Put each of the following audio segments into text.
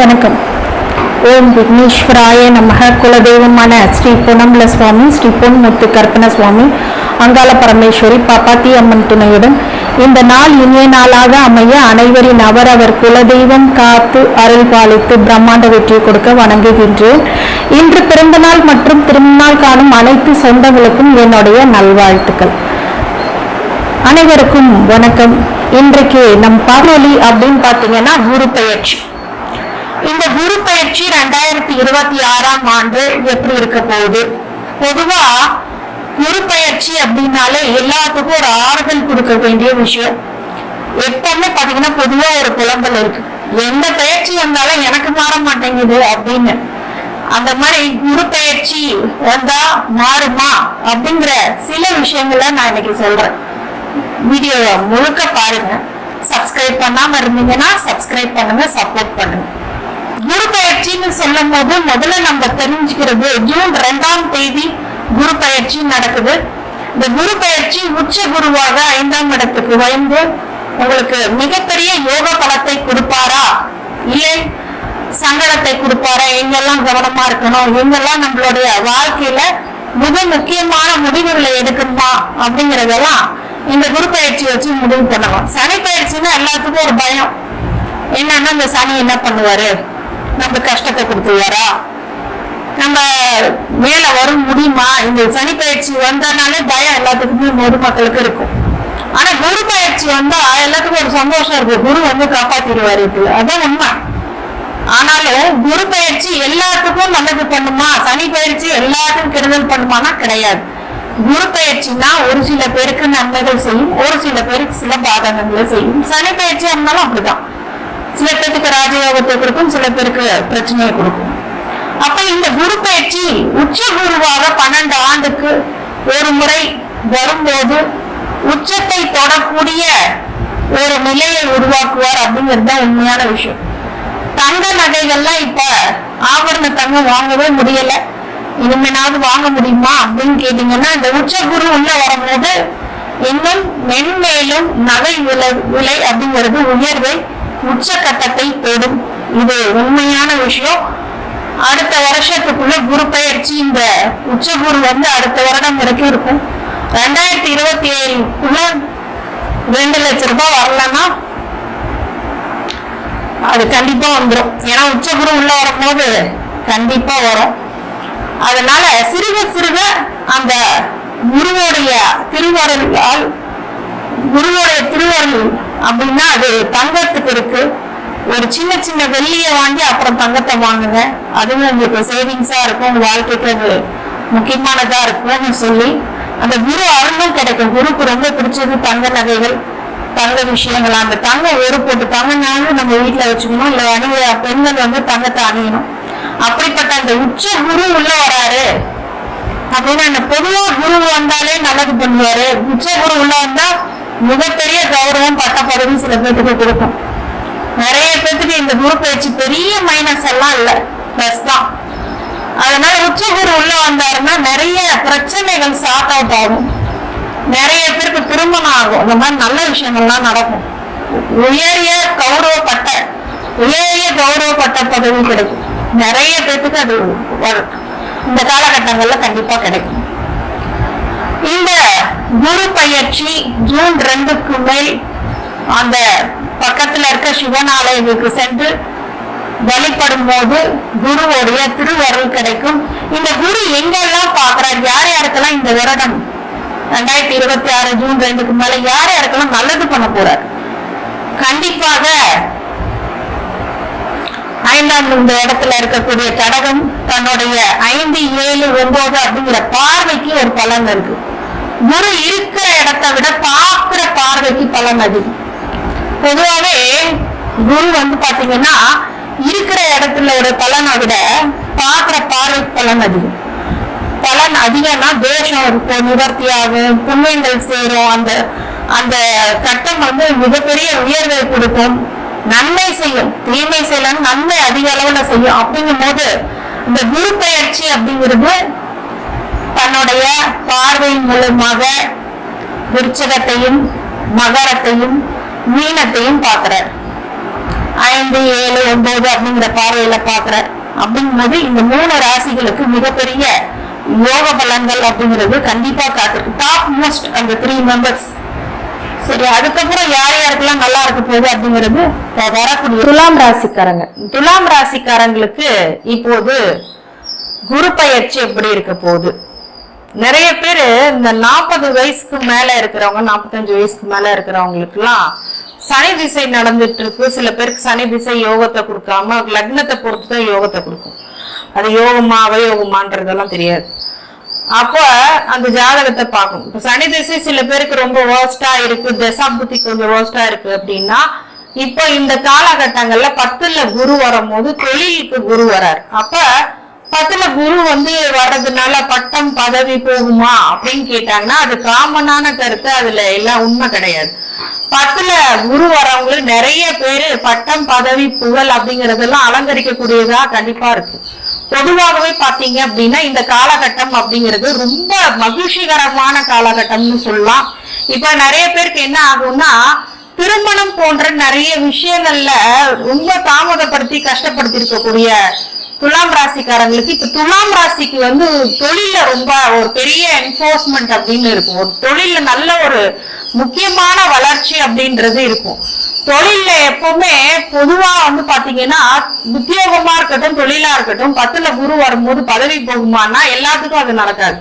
வணக்கம். ஓம் விக்னேஸ்வராய நமக. குலதெய்வமான ஸ்ரீ பொன்னம்பல சுவாமி, ஸ்ரீ பொன்முத்து கற்பன சுவாமி, அங்காள பரமேஸ்வரி, பாப்பாத்தி அம்மன் துணையுடன் இந்த நாள் இனிய நாளாக அமைய அனைவரின் அவரவர் குலதெய்வம் காத்து அருள் பாலித்து பிரம்மாண்ட வெற்றி கொடுக்க வணங்குகின்றேன். இன்று பிறந்த நாள் மற்றும் திருநாள் காணும் அனைத்து சொந்தங்களுக்கும் என்னுடைய நல்வாழ்த்துக்கள். அனைவருக்கும் வணக்கம். இன்றைக்கு நம் பாடலி அப்படின்னு பார்த்தீங்கன்னா குரு பெயர்ச்சி. இந்த குரு பெயர்ச்சி 2026ஆம் ஆண்டு எப்படி இருக்க போகுது? பொதுவா குரு பெயர்ச்சி அப்படின்னாலே எல்லாத்துக்கும் ஒரு ஆறுதல் கொடுக்க வேண்டிய விஷயம். எப்பவுமே பாத்தீங்கன்னா பொதுவா ஒரு புலம்பல் இருக்கு, எந்த பெயர்ச்சி வந்தாலும் எனக்கு மாற மாட்டேங்குது அப்படின்னு. அந்த மாதிரி குரு பெயர்ச்சி வந்தா மாறுமா அப்படிங்கிற சில விஷயங்களை நான் இன்னைக்கு சொல்றேன். வீடியோ முழுக்க பாருங்க. சப்ஸ்கிரைப் பண்ணாம இருந்தீங்கன்னா சப்ஸ்கிரைப் பண்ணுங்க, சப்போர்ட் பண்ணுங்க. குரு பெயர்ச்சின்னு சொல்லும் போது முதல்ல நம்ம தெரிஞ்சுக்கிறது, ஜூன் 2ஆம் தேதி குரு பெயர்ச்சி நடக்குது. இந்த குரு பெயர்ச்சி உச்ச குருவாக 5ஆம் இடத்துக்கு வந்து உங்களுக்கு மிகப்பெரிய யோக பலத்தை கொடுப்பாரா, இல்லை சங்கடத்தை கொடுப்பாரா, எங்கெல்லாம் கவனமா இருக்கணும், எங்கெல்லாம் நம்மளுடைய வாழ்க்கையில மிக முக்கியமான முடிவுகளை எடுக்கணுமா அப்படிங்கறதெல்லாம் இந்த குரு பயிற்சி வச்சு முடிவு பண்ணலாம். சனி பயிற்சின்னா எல்லாத்துக்கும் ஒரு பயம். என்னன்னா இந்த சனி என்ன பண்ணுவாரு, நம்ம கஷ்டத்தை கொடுத்துருவாரா, நம்ம மேல வரும் முடியுமா? இந்த சனி பயிற்சி வந்தனாலே பயம் எல்லாத்துக்குமே பொதுமக்களுக்கு இருக்கும். ஆனா குரு பயிற்சி வந்தா எல்லாத்துக்கும் ஒரு சந்தோஷம் இருக்கு, குரு வந்து காப்பாத்திடுவாரு, அதான் உண்மை. ஆனாலும் குரு பயிற்சி எல்லாத்துக்கும் நல்லது பண்ணுமா, சனி பயிற்சி எல்லாத்துக்கும் கெடுதல் பண்ணுமானா கிடையாது. குரு பயிற்சினா ஒரு சில பேருக்கு நன்மைகள் செய்யும், ஒரு சில பேருக்கு சில பாதகங்களை செய்யும். சனி பயிற்சி இருந்தாலும் அப்படிதான், சில பேருக்கு ராஜயோகத்தை கொடுக்கும், சில பேருக்கு பிரச்சனையை கொடுக்கும். அப்ப இந்த குரு பயிற்சி உச்ச குருவாக 12 ஆண்டுக்கு ஒரு முறை வரும்போது உச்சத்தை தொடக்கூடிய ஒரு நிலையை உருவாக்குவார் அப்படிங்கிறது தான் உண்மையான விஷயம். தங்க நகைகள்லாம் இப்ப ஆபரண தங்கம் வாங்கவே முடியல, இனிமேனாவது வாங்க முடியுமா அப்படின்னு கேட்டீங்கன்னா, இந்த உச்ச குரு உள்ள வரும்போது இன்னும் மென்மேலும் நகை விலை அப்படிங்கிறது உயர்வை உச்சகட்டத்தை தொடும். இது உண்மையான விஷயம். அடுத்த வருஷத்துக்குள்ள குரு பெயர்ச்சி, இந்த உச்ச குரு வந்து அடுத்த வருடம் வரைக்கும் இருக்கும். 2027க்குள்ள 2 லட்சம் ரூபாய் வரலன்னா அது கண்டிப்பா வந்துடும். ஏன்னா உச்ச குரு உள்ள வரும்போது கண்டிப்பா வரும். அதனால சிறுக சிறுக அந்த குருவோடைய திருவருளால், குருவோடைய திருவருள் அப்படின்னா அது தங்கத்துக்கு இருக்கு. ஒரு சின்ன சின்ன வெள்ளியை வாங்கி அப்புறம் தங்கத்தை வாங்குங்க, அதுவும் உங்களுக்கு சேவிங்ஸா இருக்கும், உங்க வாழ்க்கைக்கு அது முக்கியமானதா இருக்கும்னு சொல்லி அந்த குரு அருளும் கிடைக்கும். குருக்கு ரொம்ப பிடிச்சது தங்க நகைகள், தங்க விஷயங்கள். அந்த தங்கம் ஒரு போட்டு தங்கனாலும் நம்ம வீட்டுல வச்சுக்கணும், இல்ல அணிய பெண்கள் வந்து தங்கத்தை அணியணும். அப்படிப்பட்ட அந்த உச்ச குரு உள்ள வராரு அப்படின்னா, அந்த பொதுவா குரு வந்தாலே நல்லது பண்ணுவாரு. உச்ச குரு உள்ள வந்தா மிகப்பெரிய கௌரவம், பட்ட பதவி சில பேருக்கு கொடுக்கும். நிறைய பேருக்கு இந்த குரு பயிற்சி பெரிய மைனஸ் எல்லாம் இல்ல, பிளஸ் தான். அதனால உச்ச குரு உள்ள வந்தாருன்னா நிறைய பிரச்சனைகள் சார்ட் அவுட் ஆகும், நிறைய பேருக்கு திருமணம் ஆகும், இந்த மாதிரி நல்ல விஷயங்கள்லாம் நடக்கும். உயரிய கௌரவப்பட்ட பதவி கிடைக்கும். நிறைய பேருக்கு அது இந்த காலகட்டங்கள்ல கண்டிப்பா கிடைக்கும். இந்த குரு பயிற்சி ஜூன் 2க்கு மேல் அந்த பக்கத்துல இருக்க சிவன் ஆலயங்களுக்கு சென்று வழிபடும் போது குருவோடைய திருவருள் கிடைக்கும். இந்த குரு எங்கெல்லாம் பாக்குறாரு, யார் யாருக்கெல்லாம் இந்த வருடம் 2026 ஜூன் 2க்கு மேல யார் யாருக்கெல்லாம் நல்லது பண்ண போறாரு, கண்டிப்பாக 5ஆம் இந்த இடத்துல இருக்கக்கூடிய கடகம் தன்னுடைய 5, 7, 9 அப்படிங்கிற பார்வைக்கு ஒரு பலன் இருக்கு. குரு இருக்கிற இடத்தை விட பார்க்கிற பார்வைக்கு பலன் அதிகம். பொதுவாவே குரு வந்து பாத்தீங்கன்னா இருக்கிற இடத்துல ஒரு பலனை விட பார்க்கிற பார்வைக்கு பலன் அதிகம். பலன் அதிகம்னா தோஷம் இருக்கும், நிவர்த்தியாகும், புண்ணியங்கள் சேரும். அந்த கட்டம் வந்து மிகப்பெரிய உயர்வை கொடுக்கும், நன்மை செய்யும். தீமை செய்யலாம், நன்மை அதிக அளவுல செய்யும். அப்படிங்கும் போது இந்த குரு பெயர்ச்சி அப்படிங்கிறது தன்னுடைய பார்வை மூலமாக விருச்சகத்தையும் மகரத்தையும் மீனத்தையும் பார்க்கிறார். 5, 7, 9 அப்படிங்கிற பார்வையில பாக்குறார். அப்படிங்கும்போது இந்த 3 ராசிகளுக்கு மிகப்பெரிய யோக பலன்கள் அப்படிங்கிறது கண்டிப்பா காத்திருக்கு. டாப் மோஸ்ட் அந்த 3 மெம்பர்ஸ். சரி, அதுக்கப்புறம் யார் யாருக்கெல்லாம் நல்லா இருக்க போகுது அப்படிங்கிறது வரக்கூடிய துலாம் ராசிக்காரங்க. துலாம் ராசிக்காரங்களுக்கு இப்போது குரு பயிற்சி எப்படி இருக்க போகுது? நிறைய பேரு இந்த 40 வயசுக்கு மேல இருக்கிறவங்க, 45 வயசுக்கு மேல இருக்கிறவங்களுக்கு எல்லாம் சனி திசை நடந்துட்டு இருக்கு. சில பேருக்கு சனி திசை யோகத்தை கொடுக்காம லக்னத்தை பொறுத்துதான் யோகத்தை கொடுக்கும். அது யோகமா அவயோகமான்றதெல்லாம் தெரியாது. அப்ப அந்த ஜாதகத்தை பார்க்கணும். இப்ப சனி திசை சில பேருக்கு ரொம்ப வேர்ஸ்டா இருக்கு, தசா புத்தி கொஞ்சம் வேர்ஸ்டா இருக்கு அப்படின்னா, இப்ப இந்த காலகட்டங்கள்ல 10ல குரு வரும்போது தொழிலுக்கு குரு வராரு. அப்ப 10ல குரு வர்றதுனால பட்டம் பதவி போகுமா அப்படின்னு கேட்டாங்கன்னா அது காமனான கருத்து. அதுல எல்லாம் உண்மை கிடையாது. 10ல குரு வரவங்களுக்கு நிறைய பேரு பட்டம் பதவி புகழ் அப்படிங்கறதெல்லாம் அலங்கரிக்கக்கூடியதா கண்டிப்பா இருக்கு. பொதுவாகவே பாத்தீங்க அப்படின்னா இந்த காலகட்டம் அப்படிங்கிறது ரொம்ப மகிழ்ச்சிகரமான காலகட்டம்னு சொல்லலாம். இப்ப நிறைய பேருக்கு என்ன ஆகும்னா, திருமணம் போன்ற நிறைய விஷயங்கள்ல ரொம்ப தாமதப்படுத்தி கஷ்டப்படுத்தி இருக்கக்கூடிய துலாம் ராசிக்காரங்களுக்கு இப்ப துலாம் ராசிக்கு தொழில ரொம்ப ஒரு பெரிய என்ஃபோர்ஸ்மெண்ட் அப்படின்னு இருக்கும். ஒரு தொழில நல்ல ஒரு முக்கியமான வளர்ச்சி அப்படின்றது இருக்கும். தொழில எப்பவுமே பொதுவா பாத்தீங்கன்னா உத்தியோகமா இருக்கட்டும் தொழிலா இருக்கட்டும் 10ல குரு வரும்போது பதவி போகுமான்னா எல்லாத்துக்கும் அது நடக்காது.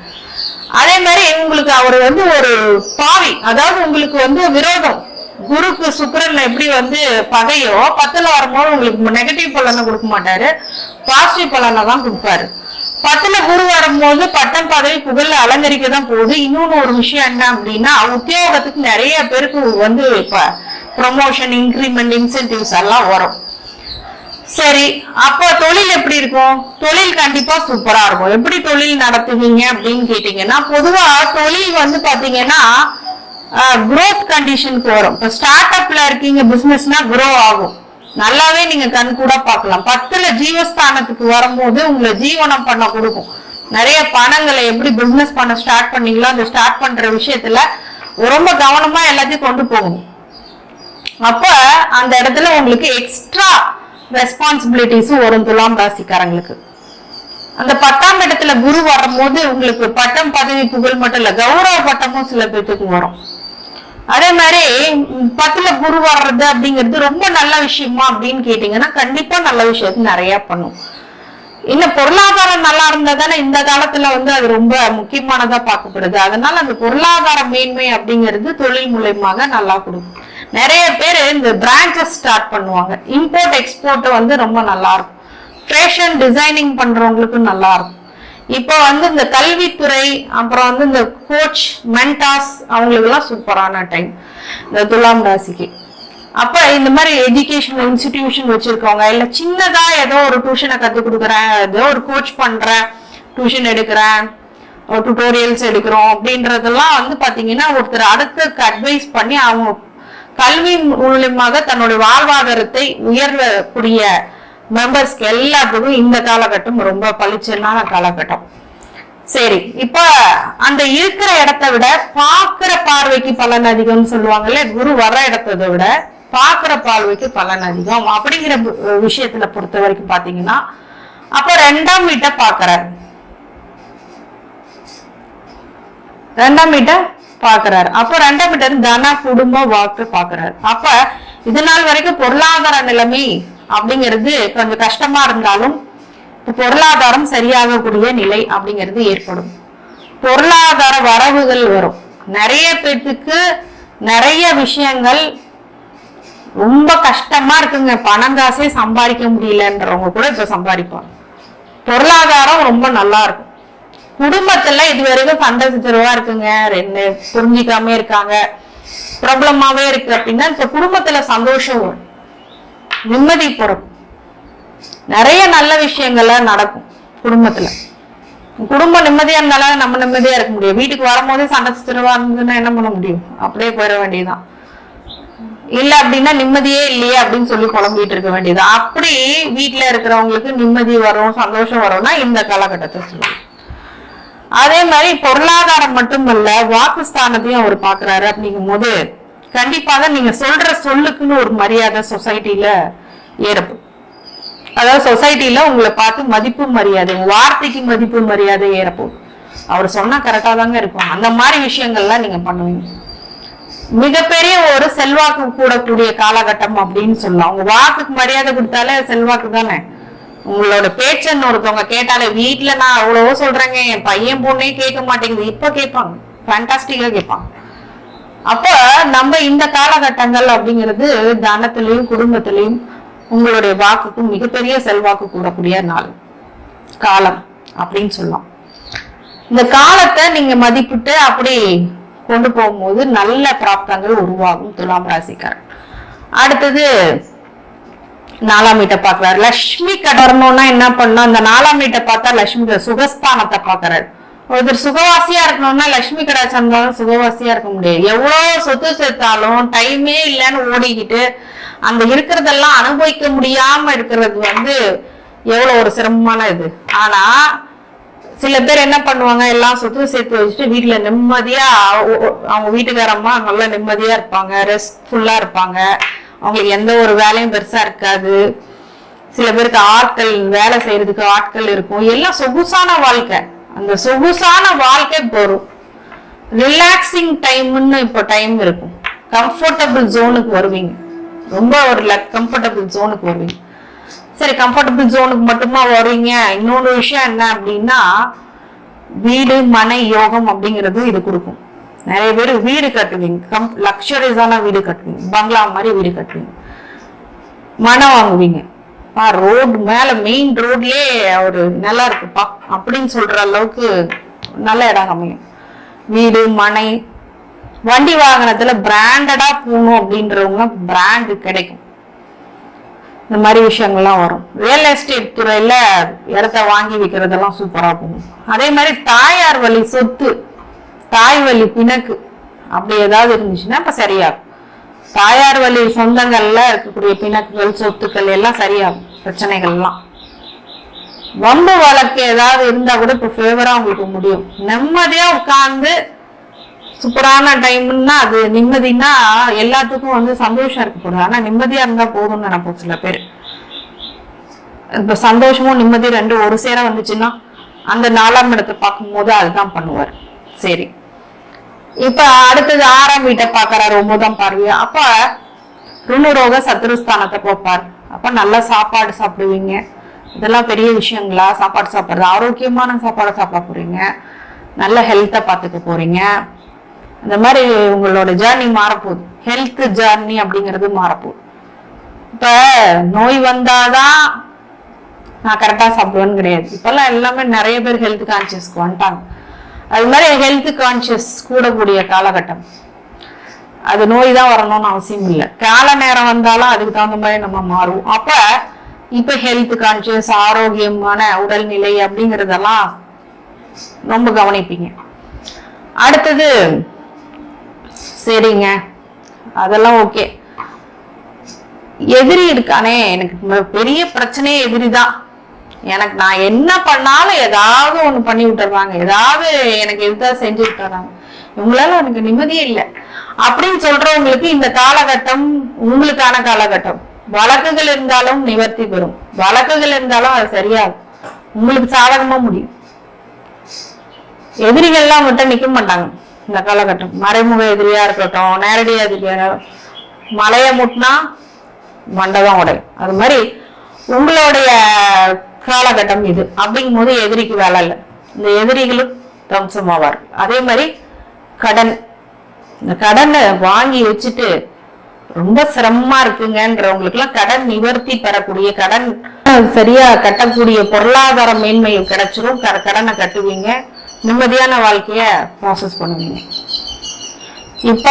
அதே மாதிரி உங்களுக்கு அவர் ஒரு பாவி, அதாவது உங்களுக்கு விரோதம். குருக்கு சுக்கிரன் எப்படி பகையோ 10ல வரும்போது உங்களுக்கு நெகட்டிவ் பலனை கொடுக்க மாட்டாரு, பாசிட்டிவ் பலனை தான் கொடுப்பாரு. 10ல குரு வரும்போது பட்டம் பதவி புகழ் அலங்கரிக்க தான் போகுது. இன்னொன்னு ஒரு விஷயம் என்ன அப்படின்னா, உத்தியோகத்துக்கு நிறைய பேருக்கு இப்ப ப்ரமோஷன், இன்கிரிமெண்ட், இன்சென்டிவ்ஸ் எல்லாம் வரும். சரி, அப்ப தொழில் எப்படி இருக்கும்? தொழில் கண்டிப்பா சூப்பரா இருக்கும். எப்படி தொழில் நடத்துவீங்க அப்படின்னு கேட்டீங்கன்னா, பொதுவா தொழில் பாத்தீங்கன்னா குரோத் கண்டிஷனுக்கு வரும். இப்ப ஸ்டார்ட் அப்ல இருக்கீங்க, பிசினஸ்னா குரோ ஆகும். நல்லாவே நீங்க கண் கூட பார்க்கலாம். 10ல ஜீவஸ்தானத்துக்கு வரும்போது உங்களை ஜீவனம் பண்ண கொடுக்கும். நிறைய பணங்களை எப்படி பிசினஸ் பண்ண ஸ்டார்ட் பண்ணீங்களோ அந்த ஸ்டார்ட் பண்ற விஷயத்துல ரொம்ப கவனமா எல்லாத்தையும் கொண்டு போகணும். அப்ப அந்த இடத்துல உங்களுக்கு எக்ஸ்ட்ரா ரெஸ்பான்சிபிலிட்டிஸும் வரும் துலாம் ராசிக்காரங்களுக்கு. அந்த 10ஆம் இடத்துல குரு வரும்போது உங்களுக்கு பட்டம் பதவி புகழ் மட்டும் இல்ல, கௌரவ பட்டமும் சில பேருக்கு வரும். அதே மாதிரி 10ல குரு வர்றது அப்படிங்கிறது ரொம்ப நல்ல விஷயமா அப்படின்னு கேட்டீங்கன்னா கண்டிப்பா நல்ல விஷயத்த நிறைய பண்ணும். இன்னும் பொருளாதாரம் நல்லா இருந்தா தானே இந்த காலத்துல அது ரொம்ப முக்கியமானதா பார்க்கப்படுது. அதனால அந்த பொருளாதார மேன்மை அப்படிங்கிறது தொழில் மூலயமாக நல்லா கொடுக்கும். நிறைய பேர் இந்த பிரான்ச்சஸ் ஸ்டார்ட் பண்ணுவாங்க. இம்போர்ட் எக்ஸ்போர்ட் ரொம்ப நல்லா இருக்கும். ஃபேஷன் டிசைனிங் பண்றவங்களுக்கு நல்லா இருக்கும். இப்போ இந்த கல்வித்துறை, அப்புறம் இந்த கோச், மென்டாஸ், அவங்களுக்கு எல்லாம் சூப்பரான டைம் இந்த துலாம் ராசிக்கு. அப்ப இந்த மாதிரி எஜுகேஷனல் இன்ஸ்டிடியூஷன் வச்சிருக்கவங்க, இல்ல சின்னதா ஏதோ ஒரு டியூஷனை கத்து கொடுக்குறேன், ஏதோ ஒரு கோச் பண்றேன், டியூஷன் எடுக்கிறேன், டுட்டோரியல்ஸ் எடுக்கிறோம் அப்படின்றதெல்லாம் பாத்தீங்கன்னா ஒருத்தர் அடுத்ததுக்கு அட்வைஸ் பண்ணி அவங்க கல்வி மூலியமாக தன்னுடைய வாழ்வாதாரத்தை உயர்வக்கூடிய மெம்பர்ஸ்க்கு எல்லாத்துக்கும் இந்த காலகட்டம் ரொம்ப பளிச்சலான காலகட்டம். சரி, இப்ப அந்த இருக்கிற இடத்தை விட பாக்குற பார்வைக்கு பலன் அதிகம்னு சொல்லுவாங்கல்ல, குரு வர்ற இடத்தை விட பாக்குற பார்வைக்கு பலன் அதிகம் அப்படிங்கிற விஷயத்துல பொறுத்த வரைக்கும் பாத்தீங்கன்னா, அப்ப 2ஆம் வீட்டை பாக்குறாரு. 2ஆம் வீட்டை பாக்குறாரு. அப்ப 2ஆம் வீட்டை தன குடும்ப வாக்கு பாக்குறாரு. அப்ப இது நாள் வரைக்கும் பொருளாதார நிலைமை அப்படிங்கிறது கொஞ்சம் கஷ்டமா இருந்தாலும் பொருளாதாரம் சரியாகக்கூடிய நிலை அப்படிங்கிறது ஏற்படும். பொருளாதார வரவுகள் வரும். நிறைய பேருக்கு நிறைய விஷயங்கள் ரொம்ப கஷ்டமா இருக்குங்க, பணம் காசே சம்பாதிக்க முடியலன்றவங்க கூட இப்ப சம்பாதிப்பாங்க. பொருளாதாரம் ரொம்ப நல்லா இருக்கும். குடும்பத்துல இது வரைக்கும் சண்டை சச்சரவா இருக்குங்க, ரெண்டு புரிஞ்சிக்காம இருக்காங்க, ப்ராப்ளமாவே இருக்கு அப்படின்னா இப்ப குடும்பத்துல சந்தோஷம் வரும், நிம்மதி பிறக்கும், நிறைய நல்ல விஷயங்கள்லாம் நடக்கும் குடும்பத்துல. குடும்பம் நிம்மதியா இருந்தாலும் நம்ம நிம்மதியா இருக்க முடியும். வீட்டுக்கு வரும்போதே சண்டை சச்சரவா இருந்ததுன்னா என்ன பண்ண முடியும்? அப்படியே போயிட வேண்டியதுதான். இல்ல அப்படின்னா நிம்மதியே இல்லையே அப்படின்னு சொல்லி புலம்பிட்டு இருக்க வேண்டியது. அப்படி வீட்டுல இருக்கிறவங்களுக்கு நிம்மதி வரும், சந்தோஷம் வரும்னா இந்த காலகட்டத்தை சொல்லுவோம். அதே மாதிரி பொருளாதாரம் மட்டுமல்ல, வாக்குஸ்தானத்தையும் அவர் பாக்குறாரு. அப்படிங்கும் போது கண்டிப்பாக நீங்க சொல்ற சொல்லுக்குன்னு ஒரு மரியாதை சொசைட்டில ஏறப்போகுது. அதாவது சொசைட்டில உங்களை பார்த்து மதிப்பு மரியாதை, வார்த்தைக்கு மதிப்பு மரியாதை ஏறப்போகுது. அவர் சொன்னா கரெக்டா தாங்க இருக்கும். அந்த மாதிரி விஷயங்கள்லாம் நீங்க பண்ணுவீங்க. மிகப்பெரிய ஒரு செல்வாக்கு கூடக்கூடிய காலகட்டம் அப்படின்னு சொல்லலாம். உங்க வாக்குக்கு மரியாதை கொடுத்தாலே செல்வாக்கு தானே. உங்களோட பேச்சன்னு ஒருத்தவங்க கேட்டாலே, வீட்டுல நான் அவ்வளவோ சொல்றேங்க, என் பையன் பொண்ணே கேட்க மாட்டேங்குது, இப்ப கேட்பாங்க, ஃபேண்டாஸ்டிக்கா கேட்பாங்க. அப்ப நம்ம இந்த காலகட்டங்கள் அப்படிங்கிறது தனத்திலையும் குடும்பத்திலையும் உங்களுடைய வாக்குக்கும் மிகப்பெரிய செல்வாக்கு கூடக்கூடிய நாள் காலம் அப்படின்னு சொல்லலாம். இந்த காலத்தை நீங்க மதிப்பிட்டு அப்படி கொண்டு போகும்போது நல்ல பிராப்தங்கள் உருவாகும் துலாம் ராசிக்காரன். அடுத்தது 4ஆம் வீட்டை பாக்குறாரு. லட்சுமி கடறணும்னா என்ன பண்ணணும்? அந்த 4ஆம் வீட்டை பார்த்தா லட்சுமி சுகஸ்தானத்தை பாக்குறாரு. ஒருத்தர் சுகவாசியா இருக்கணும்னா லட்சுமி கடை சந்தாலும் சுகவாசியா இருக்க முடியாது. எவ்வளவு சொத்து சேர்த்தாலும் டைமே இல்லைன்னு ஓடிக்கிட்டு அந்த இருக்கிறதெல்லாம் அனுபவிக்க முடியாம இருக்கிறது எவ்வளவு ஒரு சிரமமான இது. ஆனா சில பேர் என்ன பண்ணுவாங்க, எல்லாம் சொத்து சேர்த்து வச்சுட்டு வீட்டுல நிம்மதியா அவங்க வீட்டுக்காரம்மா நல்லா நிம்மதியா இருப்பாங்க, ரெஸ்ட்ஃபுல்லா இருப்பாங்க, அவங்களுக்கு எந்த ஒரு வேலையும் பெருசா இருக்காது. சில பேருக்கு ஆட்கள் வேலை செய்யறதுக்கு ஆட்கள் இருக்கும், எல்லாம் சொகுசான வாழ்க்கை. அந்த சொகுசான வாழ்க்கை போறோம். ரிலாக்ஸிங் டைம்னு இப்போ டைம் இருக்கும். கம்ஃபர்டபுள் ஜோனுக்கு வருவீங்க, ரொம்ப ஒரு கம்ஃபர்டபுள் ஜோனுக்கு வருவீங்க. சரி, கம்ஃபர்டபுள் ஜோனுக்கு மட்டுமா வருவீங்க? இன்னொரு விஷயம் என்ன அப்படின்னா, வீடு மனை யோகம் அப்படிங்கிறது இது கொடுக்கும். நிறைய பேர் வீடு கட்டுவீங்க, லக்ஸரிஸான வீடு கட்டுவீங்க, பங்களா மாதிரி வீடு கட்டுவீங்க, மனம் வாங்குவீங்க. ரோடு மேல மெயின் ரோட்லயே ஒரு நல்லா இருக்குப்பா அப்படின்னு சொல்ற அளவுக்கு நல்ல இடம் அமையும். வீடு மனை, வண்டி வாகனத்துல பிராண்டடா போகணும் அப்படின்றவங்க பிராண்டு கிடைக்கும். இந்த மாதிரி விஷயங்கள்லாம் வரும். ரியல் எஸ்டேட் துறையில இடத்த வாங்கி விற்கிறதெல்லாம் சூப்பரா போகும். அதே மாதிரி தாயார் வழி சொத்து, தாய் வழி பிணக்கு அப்படி ஏதாவது இருந்துச்சுன்னா இப்ப சரியாகும். தாயார் வழி சொந்தங்கள்ல இருக்கக்கூடிய பிணக்குகள் சொத்துக்கள் எல்லாம் சரியாகும். பிரச்சனைகள்லாம் வம்பு வழக்கு ஏதாவது இருந்தா கூட இப்ப ஃபேவரா உங்களுக்கு முடியும். நிம்மதியா உட்கார்ந்து சூப்பரான டைம்னா அது நிம்மதினா எல்லாத்துக்கும் சந்தோஷம் இருக்கக்கூடாது. ஆனா நிம்மதியா இருந்தா போதும்னு நினைப்போம் சில பேர். இப்ப சந்தோஷமும் நிம்மதி ரெண்டும் ஒரு சேர வந்துச்சுன்னா அந்த 4ஆம் இடத்தை பார்க்கும் போது அதுதான் பண்ணுவார். சரி, இப்ப அடுத்தது 6ஆம் வீட்டை பாக்குறாரு, 9ஆம் பார்வையா. அப்ப ருணுரோக சத்துருஸ்தானத்தை போப்பார். அப்ப நல்ல சாப்பாடு சாப்பிடுவீங்க. இதெல்லாம் பெரிய விஷயங்களா? சாப்பாடு சாப்பிடுறது, ஆரோக்கியமான சாப்பாடு சாப்பிட போறீங்க, நல்ல ஹெல்த்தை பார்த்துக்க போறீங்க. இந்த மாதிரி உங்களோட ஜேர்னி மாறப்போகுது. ஹெல்த் ஜேர்னி அப்படிங்கிறது மாறப்போகுது. இப்ப நோய் வந்தாதான் நான் கரெக்டா சாப்பிடுவேன்னு கிடையாது. இப்பெல்லாம் எல்லாமே நிறைய பேர் ஹெல்த் கான்சியஸ்க்கு வந்துட்டாங்க. அது மாதிரி ஹெல்த் கான்சியஸ் கூடக்கூடிய காலகட்டம். அது நோய் தான் வரணும்னு அவசியம் இல்லை. கால நேரம் வந்தாலும் அதுக்கு தகுந்த மாதிரி நம்ம மாறுவோம். அப்ப இப்ப ஹெல்த் கான்சியஸ், ஆரோக்கியமான உடல்நிலை அப்படிங்கறதெல்லாம் ரொம்ப கவனிப்பீங்க. அடுத்தது சரிங்க, அதெல்லாம் ஓகே. எதிரி இருக்கானே, எனக்கு பெரிய பிரச்சனையே எதிரி தான். எனக்கு நான் என்ன பண்ணாலும் ஏதாவது ஒண்ணு பண்ணி விட்டுறாங்க, ஏதாவது எனக்கு எதுதான் செஞ்சு விட்டுறாங்க, இவங்களால எனக்கு நிம்மதியே இல்லை அப்படின்னு சொல்றவங்களுக்கு இந்த காலகட்டம் உங்களுக்கான காலகட்டம். வழக்குகள் இருந்தாலும் நிவர்த்தி பெறும், வழக்குகள் இருந்தாலும் அது சரியாகும், உங்களுக்கு சாதகமா முடியும். எதிரிகள்லாம் மட்டும் நிக்க மாட்டாங்க இந்த காலகட்டம். மறைமுக எதிரியா இருக்கட்டும், நேரடி எதிரியா, மலைய முட்டினா மண்டதான் உடையும். அது மாதிரி உங்களுடைய காலகட்டம் இது. அப்படிங்கும் போது எதிரிக்கு வேலை இல்லை, இந்த எதிரிகளும் தம்சமாவார். அதே மாதிரி கடன், இந்த கடனை வாங்கி வச்சுட்டு ரொம்ப சிரமமா இருக்குங்கன்றவங்களுக்கு எல்லாம் கடன் நிவர்த்தி பெறக்கூடிய, கடன் சரியா கட்டக்கூடிய பொருளாதார மேன்மை கிடைச்சிரும். கடனை கட்டுவீங்க, நிம்மதியான வாழ்க்கைய ப்ராசஸ் பண்ணுவீங்க. இப்ப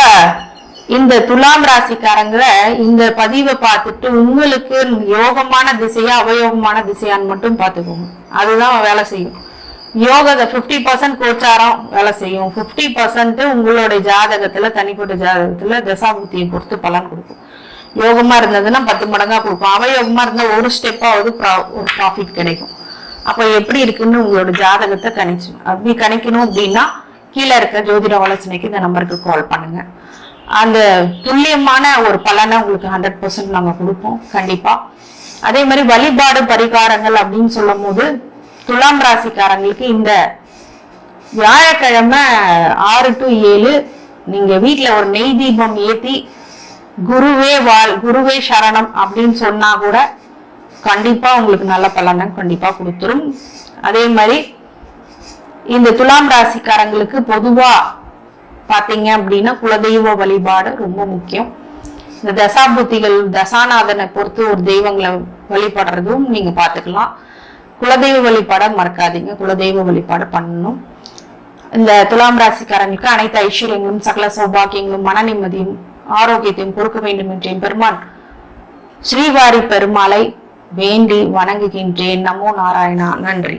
இந்த துலாம் ராசிக்காரங்க இந்த பதிவை பார்த்துட்டு உங்களுக்கு யோகமான திசையா அவயோகமான திசையான்னு மட்டும் பார்த்துக்கோங்க. அதுதான் வேலை செய்யும். யோகத்தை 50% கோச்சாரம் வேலை செய்யும், 50% உங்களுடைய ஜாதகத்துல, தனிப்பட்ட ஜாதகத்துல தசாபுத்தியை பொறுத்து பலன் கொடுக்கும். யோகமா இருந்ததுன்னா 10 மடங்கா கொடுக்கும், அவயோகமா இருந்தா ஒரு ஸ்டெப்பாவது ஒரு ப்ராஃபிட் கிடைக்கும். அப்ப எப்படி இருக்குன்னு உங்களோட ஜாதகத்தை கணிச்சு அப்படி கணிக்கணும் அப்படின்னா கீழே இருக்க ஜோதிட ஆலோசனைக்கு இந்த நம்பருக்கு கால் பண்ணுங்க. அந்த துல்லியமான ஒரு பலனை உங்களுக்கு 100% நாங்க கொடுப்போம் கண்டிப்பா. அதே மாதிரி வழிபாடு பரிகாரங்கள் அப்படின்னு சொல்லும் போது துலாம் ராசிக்காரங்களுக்கு இந்த வியாழக்கிழமை 6 to 7 நீங்க வீட்டுல ஒரு நெய் தீபம் ஏத்தி குருவே சரணம் அப்படின்னு சொன்னா கூட கண்டிப்பா உங்களுக்கு நல்ல பலனை கண்டிப்பா கொடுத்துரும். அதே மாதிரி இந்த துலாம் ராசிக்காரங்களுக்கு பொதுவா பாத்தீங்க அப்படின்னா குலதெய்வ வழிபாடு ரொம்ப முக்கியம். இந்த தசாபுத்திகள் தசாநாதனை பொறுத்து ஒரு தெய்வங்களை வழிபடுறதும் நீங்க பாத்துக்கலாம். குலதெய்வ வழிபாட மறக்காதீங்க, குலதெய்வ வழிபாடு பண்ணணும். இந்த துலாம் ராசிக்காரங்களுக்கு அனைத்து ஐஸ்வர்யங்களும் சகல சௌபாகியங்களும் மன நிம்மதியும் ஆரோக்கியத்தையும் கொடுக்க வேண்டும் என்றேன் பெருமான் ஸ்ரீவாரி பெருமாளை வேண்டி வணங்குகின்றேன். நமோ நாராயணா. நன்றி.